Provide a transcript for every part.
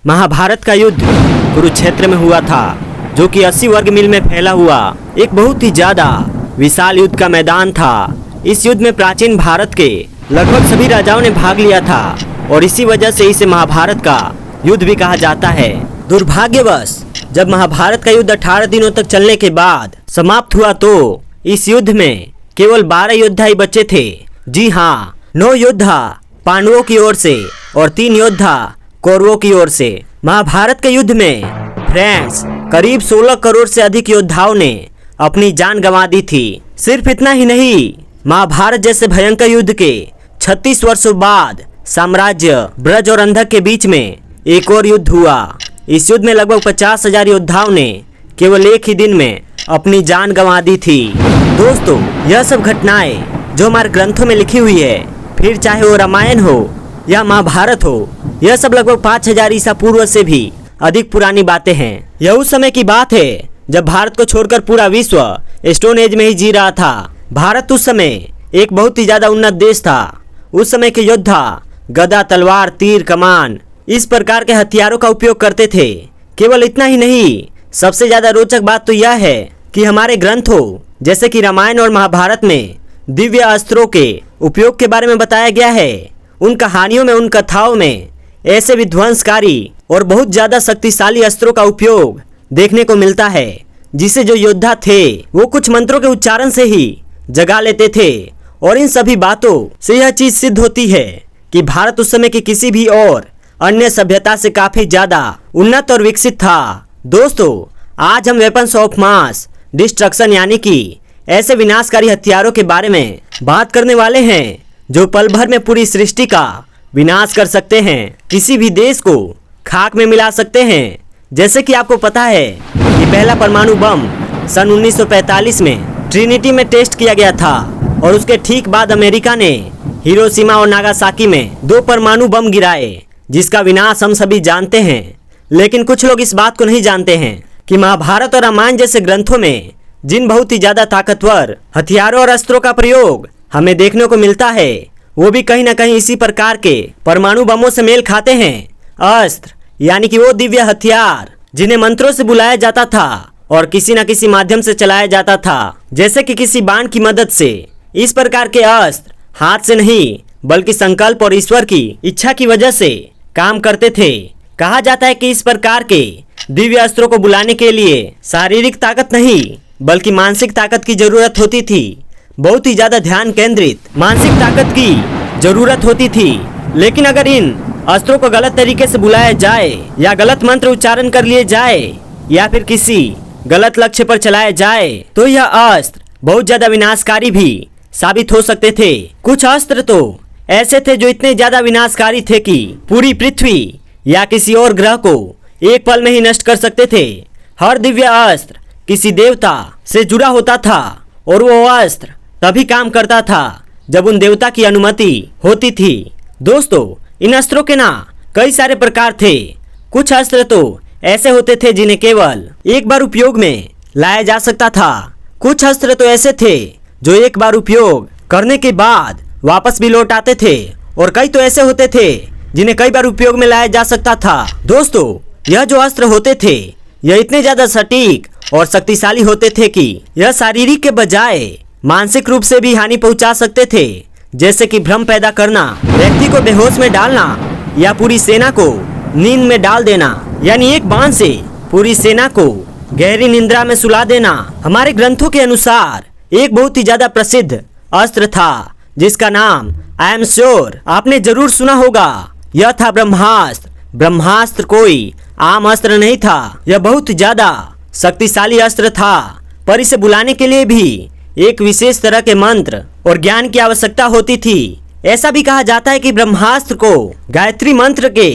महाभारत का युद्ध कुरुक्षेत्र में हुआ था, जो कि 80 वर्ग मील में फैला हुआ एक बहुत ही ज्यादा विशाल युद्ध का मैदान था। इस युद्ध में प्राचीन भारत के लगभग सभी राजाओं ने भाग लिया था और इसी वजह से इसे महाभारत का युद्ध भी कहा जाता है। दुर्भाग्यवश जब महाभारत का युद्ध 18 दिनों तक चलने के बाद समाप्त हुआ तो इस युद्ध में केवल 12 योद्धा ही बचे थे। जी हाँ, 9 योद्धा पांडवों की ओर से और 3 योद्धा कौरवों की ओर से। महाभारत के युद्ध में फ्रेंड्स करीब 16 करोड़ से अधिक योद्धाओं ने अपनी जान गंवा दी थी। सिर्फ इतना ही नहीं, महाभारत जैसे भयंकर युद्ध के 36 वर्षों बाद साम्राज्य ब्रज और अंधक के बीच में एक और युद्ध हुआ। इस युद्ध में लगभग 50,000 योद्धाओं ने केवल एक ही दिन में अपनी जान गंवा दी थी। दोस्तों, यह सब घटनाएं जो हमारे ग्रंथों में लिखी हुई है, फिर चाहे वो रामायण हो या महाभारत हो, यह सब लगभग 5000 ईसा पूर्व से भी अधिक पुरानी बातें हैं। यह उस समय की बात है जब भारत को छोड़कर पूरा विश्व स्टोन एज में ही जी रहा था। भारत उस समय एक बहुत ही ज्यादा उन्नत देश था। उस समय के योद्धा गदा, तलवार, तीर, कमान इस प्रकार के हथियारों का उपयोग करते थे। केवल इतना ही नहीं, सबसे ज्यादा रोचक बात तो यह है कि हमारे ग्रंथों जैसे कि रामायण और महाभारत में दिव्य अस्त्रों के उपयोग के बारे में बताया गया है। उन कहानियों में, उन कथाओं में ऐसे विध्वंसकारी और बहुत ज्यादा शक्तिशाली अस्त्रों का उपयोग देखने को मिलता है, जिसे जो योद्धा थे वो कुछ मंत्रों के उच्चारण से ही जगा लेते थे। और इन सभी बातों से यह चीज सिद्ध होती है कि भारत उस समय की किसी भी और अन्य सभ्यता से काफी ज्यादा उन्नत और विकसित था। दोस्तों, आज हम वेपन्स ऑफ मास डिस्ट्रक्शन यानी कि ऐसे विनाशकारी हथियारों के बारे में बात करने वाले हैं जो पल भर में पूरी सृष्टि का विनाश कर सकते हैं, किसी भी देश को खाक में मिला सकते हैं। जैसे कि आपको पता है कि पहला परमाणु बम सन 1945 में ट्रिनिटी में टेस्ट किया गया था और उसके ठीक बाद अमेरिका ने हिरोशिमा और नागासाकी में 2 परमाणु बम गिराए, जिसका विनाश हम सभी जानते हैं। लेकिन कुछ लोग इस बात को नहीं जानते हैं कि महाभारत और रामायण जैसे ग्रंथों में जिन बहुत ही ज्यादा ताकतवर हथियारों और अस्त्रों का प्रयोग हमें देखने को मिलता है, वो भी कहीं न कहीं इसी प्रकार के परमाणु बमों से मेल खाते हैं। अस्त्र यानी कि वो दिव्य हथियार जिन्हें मंत्रों से बुलाया जाता था और किसी न किसी माध्यम से चलाया जाता था, जैसे कि किसी बाण की मदद से। इस प्रकार के अस्त्र हाथ से नहीं बल्कि संकल्प और ईश्वर की इच्छा की वजह से काम करते थे। कहा जाता है कि इस प्रकार के दिव्य अस्त्रों को बुलाने के लिए शारीरिक ताकत नहीं बल्कि मानसिक ताकत की जरूरत होती थी। बहुत ही ज्यादा ध्यान केंद्रित मानसिक ताकत की जरूरत होती थी। लेकिन अगर इन अस्त्रों को गलत तरीके से बुलाया जाए या गलत मंत्र उच्चारण कर लिए जाए या फिर किसी गलत लक्ष्य पर चलाया जाए तो यह अस्त्र बहुत ज्यादा विनाशकारी भी साबित हो सकते थे। कुछ अस्त्र तो ऐसे थे जो इतने ज्यादा विनाशकारी थे कि पूरी पृथ्वी या किसी और ग्रह को एक पल में ही नष्ट कर सकते थे। हर दिव्य अस्त्र किसी देवता से जुड़ा होता था और वो अस्त्र तभी काम करता था जब उन देवता की अनुमति होती थी। दोस्तों, इन अस्त्रों के ना कई सारे प्रकार थे। कुछ अस्त्र तो ऐसे होते थे जिन्हें केवल एक बार उपयोग में लाया जा सकता था। कुछ अस्त्र तो ऐसे थे जो एक बार उपयोग करने के बाद वापस भी लौट आते थे और कई तो ऐसे होते थे जिन्हें कई बार उपयोग में लाया जा सकता था। दोस्तों, यह जो अस्त्र होते थे यह इतने ज्यादा सटीक और शक्तिशाली होते थे कि यह शारीरिक के बजाय मानसिक रूप से भी हानि पहुंचा सकते थे, जैसे कि भ्रम पैदा करना, व्यक्ति को बेहोश में डालना या पूरी सेना को नींद में डाल देना। यानी एक बाण से पूरी सेना को गहरी निंद्रा में सुला देना। हमारे ग्रंथों के अनुसार एक बहुत ही ज्यादा प्रसिद्ध अस्त्र था जिसका नाम आई एम श्योर आपने जरूर सुना होगा। यह था ब्रह्मास्त्र। ब्रह्मास्त्र कोई आम अस्त्र नहीं था, यह बहुत ज्यादा शक्तिशाली अस्त्र था, पर इसे बुलाने के लिए भी एक विशेष तरह के मंत्र और ज्ञान की आवश्यकता होती थी। ऐसा भी कहा जाता है कि ब्रह्मास्त्र को गायत्री मंत्र के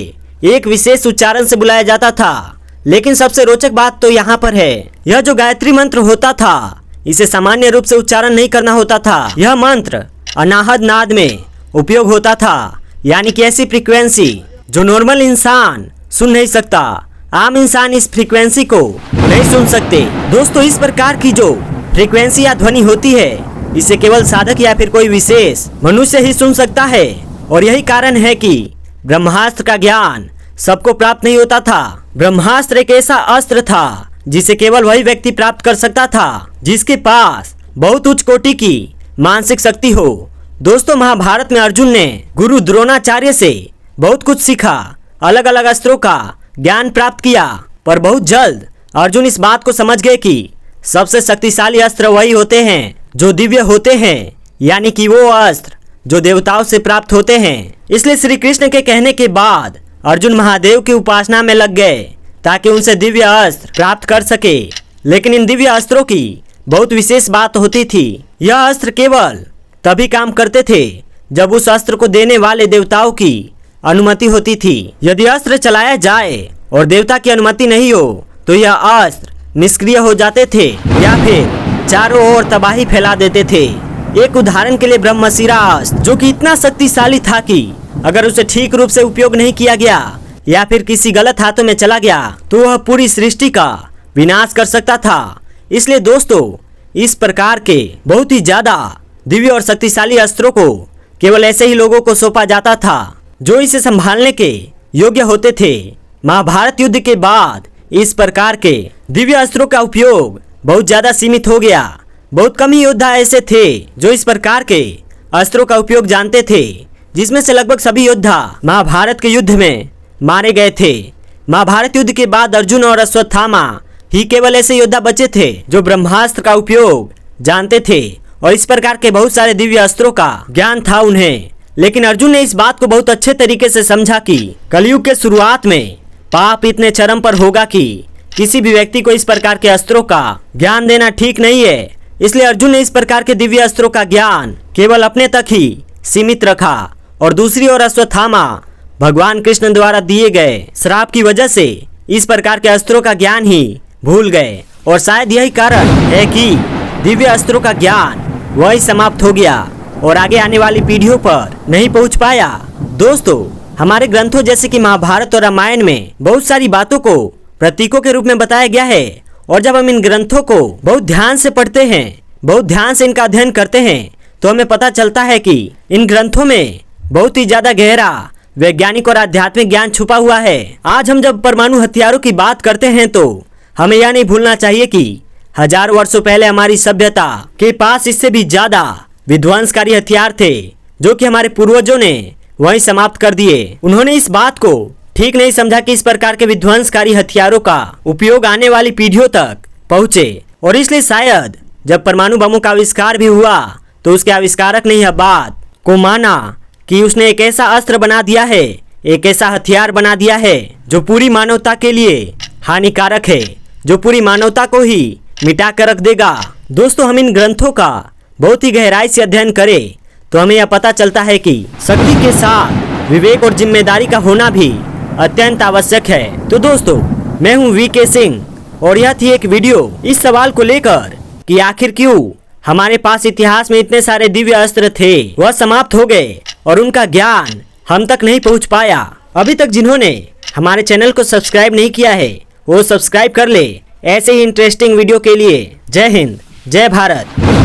एक विशेष उच्चारण से बुलाया जाता था। लेकिन सबसे रोचक बात तो यहाँ पर है, यह जो गायत्री मंत्र होता था इसे सामान्य रूप से उच्चारण नहीं करना होता था। यह मंत्र अनाहद नाद में उपयोग होता था, यानी कि ऐसी फ्रीक्वेंसी जो नॉर्मल इंसान सुन नहीं सकता। आम इंसान इस फ्रीक्वेंसी को नहीं सुन सकते। दोस्तों, इस प्रकार की जो फ्रीक्वेंसी या ध्वनि होती है इसे केवल साधक या फिर कोई विशेष मनुष्य ही सुन सकता है और यही कारण है कि ब्रह्मास्त्र का ज्ञान सबको प्राप्त नहीं होता था। ब्रह्मास्त्र एक ऐसा अस्त्र था जिसे केवल वही व्यक्ति प्राप्त कर सकता था जिसके पास बहुत उच्च कोटि की मानसिक शक्ति हो। दोस्तों, महाभारत में अर्जुन ने गुरु द्रोणाचार्य से बहुत कुछ सीखा, अलग अलग अस्त्रों का ज्ञान प्राप्त किया, पर बहुत जल्द अर्जुन इस बात को समझ गए कि सबसे शक्तिशाली अस्त्र वही होते हैं जो दिव्य होते हैं, यानी कि वो अस्त्र जो देवताओं से प्राप्त होते हैं। इसलिए श्री कृष्ण के कहने के बाद अर्जुन महादेव की उपासना में लग गए ताकि उनसे दिव्य अस्त्र प्राप्त कर सके। लेकिन इन दिव्य अस्त्रों की बहुत विशेष बात होती थी। यह अस्त्र केवल तभी काम करते थे जब उस अस्त्र को देने वाले देवताओं की अनुमति होती थी। यदि अस्त्र चलाया जाए और देवता की अनुमति नहीं हो तो यह अस्त्र निष्क्रिय हो जाते थे या फिर चारों ओर तबाही फैला देते थे। एक उदाहरण के लिए ब्रह्मशिरा अस्त्र, जो कि इतना शक्तिशाली था कि अगर उसे ठीक रूप से उपयोग नहीं किया गया या फिर किसी गलत हाथों में चला गया तो वह पूरी सृष्टि का विनाश कर सकता था। इसलिए दोस्तों, इस प्रकार के बहुत ही ज्यादा दिव्य और शक्तिशाली अस्त्रों को केवल ऐसे ही लोगों को सौंपा जाता था जो इसे संभालने के योग्य होते थे। महाभारत युद्ध के बाद इस प्रकार के दिव्य अस्त्रों का उपयोग बहुत ज्यादा सीमित हो गया। बहुत कम ही योद्धा ऐसे थे जो इस प्रकार के अस्त्रों का उपयोग जानते थे, जिसमें से लगभग सभी योद्धा महाभारत के युद्ध में मारे गए थे। महाभारत युद्ध के बाद अर्जुन और अश्वत्थामा ही केवल ऐसे योद्धा बचे थे जो ब्रह्मास्त्र का उपयोग जानते थे और इस प्रकार के बहुत सारे दिव्य अस्त्रों का ज्ञान था उन्हें। लेकिन अर्जुन ने इस बात को बहुत अच्छे तरीके से समझा कि कलयुग के शुरुआत में पाप इतने चरम पर होगा कि किसी भी व्यक्ति को इस प्रकार के अस्त्रों का ज्ञान देना ठीक नहीं है। इसलिए अर्जुन ने इस प्रकार के दिव्य अस्त्रों का ज्ञान केवल अपने तक ही सीमित रखा और दूसरी ओर अश्वत्थामा भगवान कृष्ण द्वारा दिए गए श्राप की वजह से इस प्रकार के अस्त्रों का ज्ञान ही भूल गए और शायद यही कारण है कि दिव्य अस्त्रों का ज्ञान वही समाप्त हो गया और आगे आने वाली पीढ़ियों पर नहीं पहुंच पाया। दोस्तों, हमारे ग्रंथों जैसे कि महाभारत और रामायण में बहुत सारी बातों को प्रतीकों के रूप में बताया गया है और जब हम इन ग्रंथों को बहुत ध्यान से पढ़ते हैं, बहुत ध्यान से इनका अध्ययन करते हैं तो हमें पता चलता है कि इन ग्रंथों में बहुत ही ज्यादा गहरा वैज्ञानिक और आध्यात्मिक ज्ञान छुपा हुआ है। आज हम जब परमाणु हथियारों की बात करते हैं तो हमें यह नहीं भूलना चाहिए कि हजारों वर्षों पहले हमारी सभ्यता के पास इससे भी ज्यादा विध्वंसकारी हथियार थे जो कि हमारे पूर्वजों ने वहीं समाप्त कर दिए। उन्होंने इस बात को ठीक नहीं समझा कि इस प्रकार के विध्वंसकारी हथियारों का उपयोग आने वाली पीढ़ियों तक पहुंचे और इसलिए शायद जब परमाणु बमों का आविष्कार भी हुआ तो उसके आविष्कारक ने यह बात को माना कि उसने एक ऐसा अस्त्र बना दिया है, एक ऐसा हथियार बना दिया है जो पूरी मानवता के लिए हानिकारक है, जो पूरी मानवता को ही मिटा कर रख देगा। दोस्तों, हम इन ग्रंथों का बहुत ही गहराई से अध्ययन करें तो हमें यह पता चलता है कि शक्ति के साथ विवेक और जिम्मेदारी का होना भी अत्यंत आवश्यक है। तो दोस्तों, मैं हूं वीके सिंह और यह थी एक वीडियो इस सवाल को लेकर कि आखिर क्यों हमारे पास इतिहास में इतने सारे दिव्य अस्त्र थे वह समाप्त हो गए और उनका ज्ञान हम तक नहीं पहुंच पाया। अभी तक जिन्होंने हमारे चैनल को सब्सक्राइब नहीं किया है वो सब्सक्राइब कर ले ऐसे ही इंटरेस्टिंग वीडियो के लिए। जय हिंद, जय भारत।